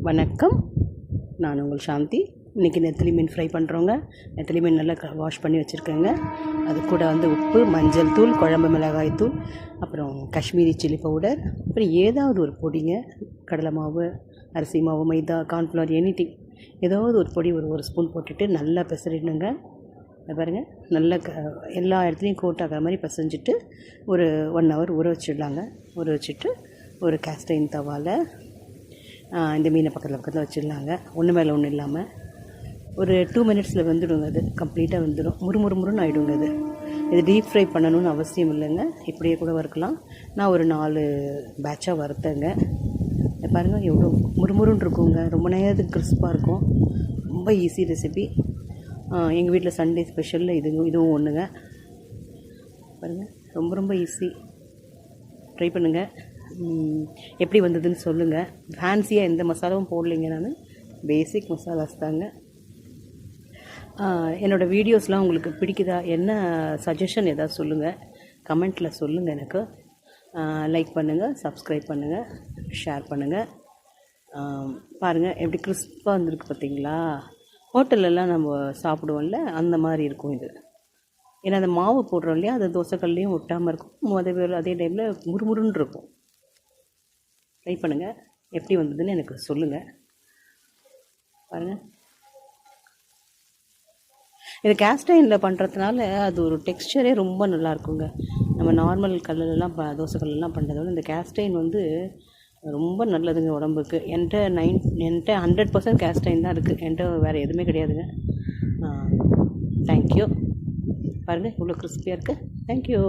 வணக்கம். நான் உங்கள் சாந்தி. இன்றைக்கி நெத்திலி மீன் ஃப்ரை பண்ணுறோங்க. நெத்திலி மீன் நல்லா வாஷ் பண்ணி வச்சுருக்கேங்க. அது கூட உப்பு, மஞ்சள் தூள், குழம்பு மிளகாய் தூள், அப்புறம் காஷ்மீரி சில்லி பவுடர், அப்புறம் ஏதாவது ஒரு பொடிங்க, கடலை மாவு, அரிசி மாவு, மைதா, கார்ன்ஃப்ளவர், எனிதிங், ஏதாவது ஒரு பொடி ஒரு ஸ்பூன் போட்டுட்டு நல்லா பிசறிடணுங்க. பாருங்கள், நல்லா எல்லா இடத்துலையும் கோட் ஆகிற மாதிரி பிசைஞ்சிட்டு ஒரு 1 hour ஊற வச்சிடலாங்க. ஊற வச்சுட்டு ஒரு கேஸ்டைன் தவாவில் இந்த மீனை பக்கத்தில் வச்சிடலாங்க. ஒன்று மேலே ஒன்று இல்லாமல் ஒரு 2 minutes வெந்துடுங்க. அது கம்ப்ளீட்டாக வெந்துடும். முறுமுறுன்னு ஆகிடுங்க. இது டீப் ஃப்ரை பண்ணணும்னு அவசியம் இல்லைங்க. இப்படியே கூட வறுக்கலாம். நான் ஒரு 4 பேட்சாக வறுத்தேங்க. பாருங்கள், எவ்வளோ முறுமுறுன்னு இருக்குங்க. ரொம்ப நேரத்துக்கு கிறிஸ்பாக இருக்கும். ரொம்ப ஈஸி ரெசிபி. எங்கள் வீட்டில் சண்டே ஸ்பெஷலில் இதுவும் ஒன்றுங்க. பாருங்கள், ரொம்ப ஈஸி. ட்ரை பண்ணுங்கள். எப்படி வந்ததுன்னு சொல்லுங்கள். ஃபேன்சியாக எந்த மசாலாவும் போடலைங்க. நான் பேசிக் மசாலாஸ் தாங்க. என்னோடய வீடியோஸ்லாம் உங்களுக்கு பிடிக்குதா? என்ன சஜஷன் ஏதாவது சொல்லுங்கள், கமெண்ட்டில் சொல்லுங்கள். எனக்கு லைக் பண்ணுங்கள், சப்ஸ்கிரைப் பண்ணுங்கள், ஷேர் பண்ணுங்கள். பாருங்கள் எப்படி கிறிஸ்பாக வந்திருக்கு பார்த்தீங்களா? ஹோட்டலெல்லாம் நம்ம சாப்பிடுவோம்ல, அந்த மாதிரி இருக்கும் இது. ஏன்னா அந்த மாவு போடுறோம் இல்லையா, அது தோசைக்கல்லையும் ஒட்டாமல் இருக்கும். அதே டைமில் முறுமுறுன்னு இருக்கும். ட்ரை பண்ணுங்கள். எப்படி வந்ததுன்னு எனக்கு சொல்லுங்கள். பாருங்கள், இது கேஸ்டைனில் பண்ணுறதுனால அது ஒரு டெக்ஸ்சரே ரொம்ப நல்லாயிருக்குங்க. நம்ம நார்மல் கல்லுலலாம் தோசைக்கல்லாம் பண்ணுறத விட இந்த கேஸ்டைன் ரொம்ப நல்லதுங்க உடம்புக்கு. என்கிட்ட 100% கேஸ்டைன் தான் இருக்குது. என்கிட்ட வேறு எதுவுமே கிடையாதுங்க. தேங்க்யூ. பாருங்கள், இவ்வளோ கிறிஸ்பியாக இருக்குது. தேங்க்யூ.